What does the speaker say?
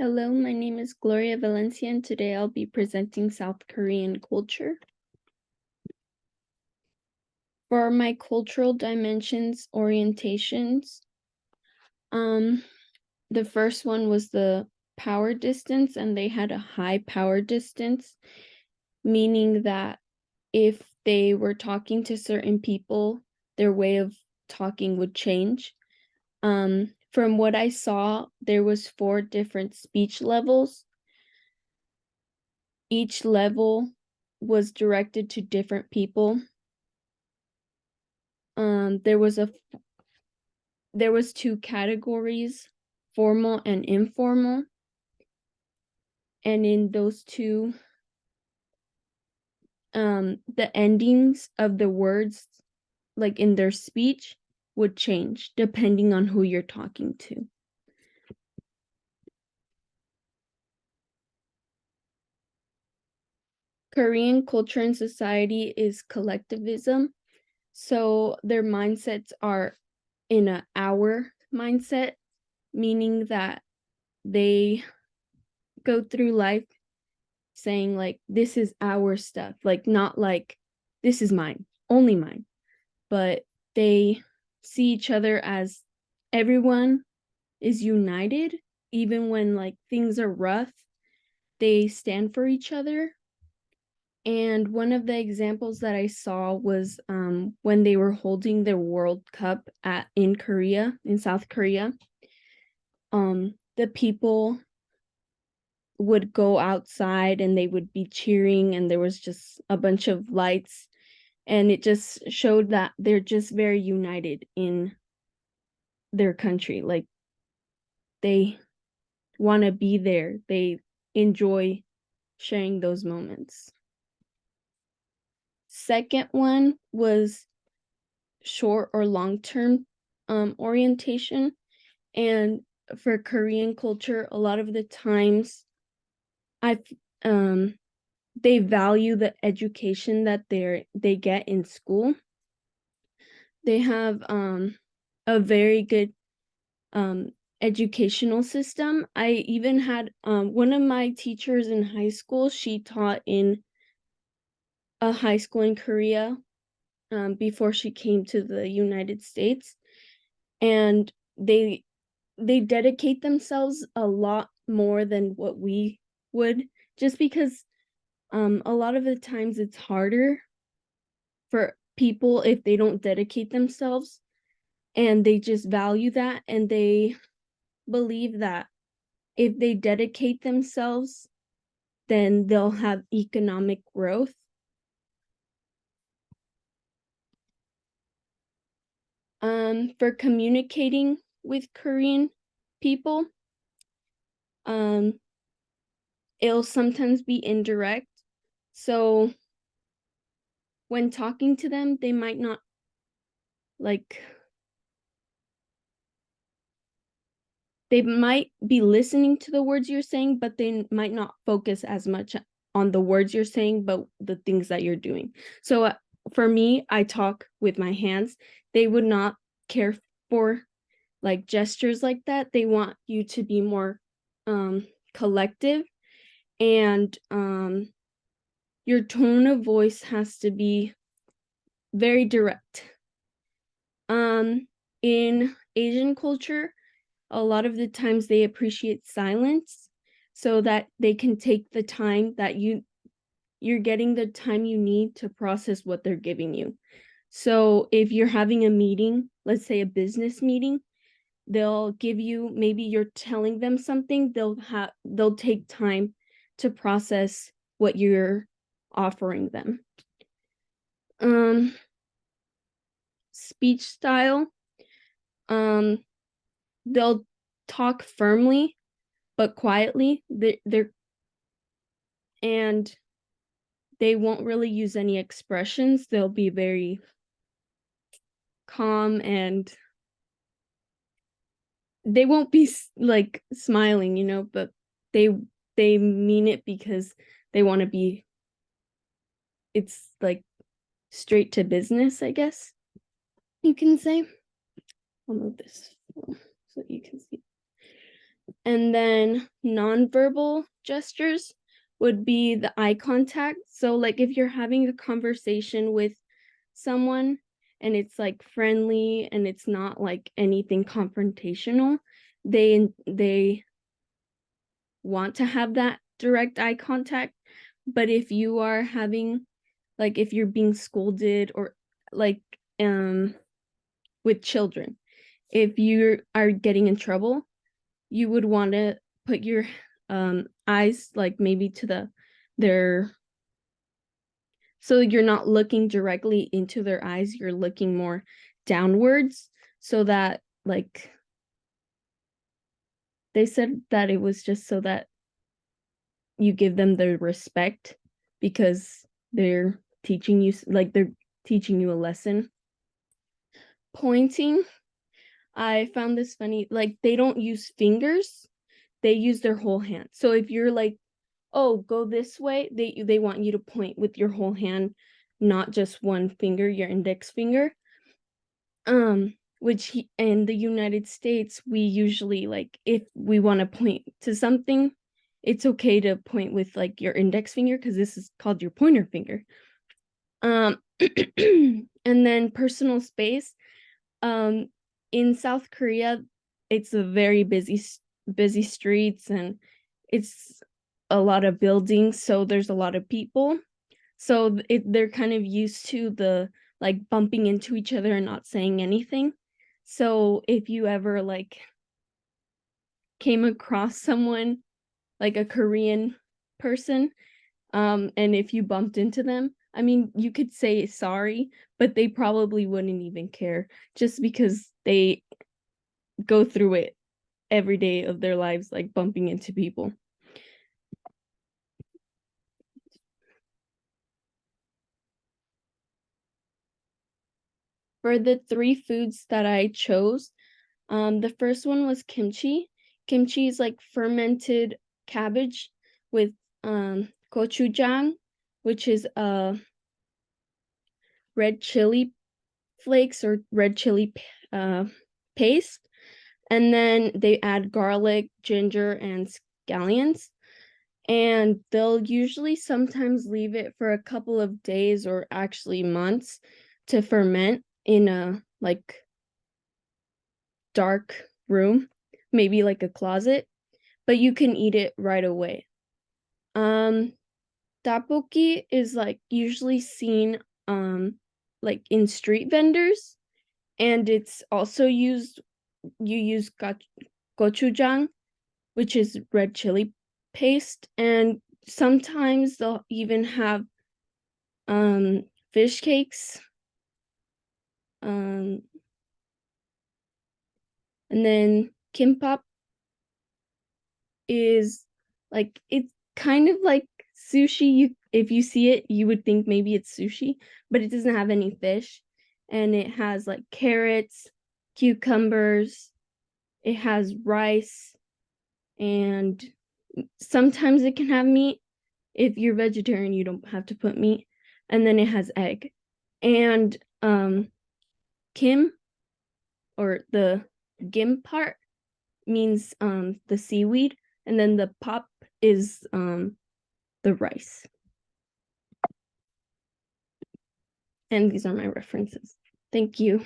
Hello, my name is Gloria Valencia, and today I'll be presenting South Korean culture. For my cultural dimensions orientations, the first one was the power distance, and they had a high power distance, meaning that if they were talking to certain people, their way of talking would change. From what I saw, there was 4 different speech levels. Each level was directed to different people. There was 2 categories, formal and informal. And in those 2, the endings of the words, like in their speech, would change depending on who you're talking to. Korean culture and society is collectivism. So their mindsets are in a our mindset, meaning that they go through life saying like, this is our stuff, like not like this is mine, only mine, but they see each other as everyone is united. Even when like things are rough, they stand for each other. And one of the examples that I saw was when they were holding their World Cup in Korea, in South Korea. The people would go outside and they would be cheering, and there was just a bunch of lights, and it just showed that they're just very united in their country. Like they want to be there. They enjoy sharing those moments. Second one was short or long-term orientation. And for Korean culture, a lot of the times they value the education that they get in school. They have a very good educational system. I even had one of my teachers in high school, she taught in a high school in Korea before she came to the United States. And they dedicate themselves a lot more than what we would, just because a lot of the times it's harder for people if they don't dedicate themselves, and they just value that, and they believe that if they dedicate themselves, then they'll have economic growth. For communicating with Korean people, it'll sometimes be indirect. So when talking to them, they might not they might be listening to the words you're saying, but they might not focus as much on the words you're saying, but the things that you're doing. So for me, I talk with my hands. They would not care for like gestures like that. They want you to be more collective, and your tone of voice has to be very direct. In Asian culture, a lot of the times they appreciate silence so that they can take the time that you're getting the time you need to process what they're giving you. So if you're having a meeting, let's say a business meeting, they'll give you, maybe you're telling them something, they'll take time to process what you're offering them. Speech style, they'll talk firmly but quietly. And they won't really use any expressions. They'll be very calm, and they won't be like smiling, but they mean it because they want to be, it's like straight to business, I guess you can say. I'll move this so you can see. And then nonverbal gestures would be the eye contact. So like if you're having a conversation with someone and it's like friendly and it's not like anything confrontational, they want to have that direct eye contact. But if you are having, like if you're being scolded or like with children, if you are getting in trouble, you would want to put your eyes like maybe to their, so you're not looking directly into their eyes, you're looking more downwards, so that like they said that it was just so that you give them the respect because they're teaching you, like they're teaching you a lesson. Pointing, I found this funny, like they don't use fingers, they use their whole hand. So if you're like, oh, go this way, they want you to point with your whole hand, not just one finger, your index finger. Which in the United States, we usually, like if we want to point to something, it's okay to point with like your index finger because this is called your pointer finger. And then personal space. In South Korea, it's a very busy streets, and it's a lot of buildings, so there's a lot of people. So they're kind of used to the like bumping into each other and not saying anything. So if you ever like came across someone, like a Korean person, and if you bumped into them, I mean, you could say sorry, but they probably wouldn't even care just because they go through it every day of their lives, like bumping into people. For the three foods that I chose, the first one was kimchi. Kimchi is like fermented cabbage with gochujang, which is red chili flakes or red chili paste. And then they add garlic, ginger, and scallions. And they'll usually sometimes leave it for a couple of days or actually months to ferment in a like dark room, maybe like a closet, but you can eat it right away. Um, Tteokbokki is like usually seen like in street vendors, and it's also used, you use gochujang, which is red chili paste, and sometimes they'll even have fish cakes. Um and then kimbap is like, it's kind of like sushi. You, if you see it, you would think maybe it's sushi, but it doesn't have any fish, and it has like carrots, cucumbers, it has rice, and sometimes it can have meat. If you're vegetarian, you don't have to put meat. And then it has egg. And kim, or the gim part, means the seaweed, and then the pop is the rice. And these are my references. Thank you.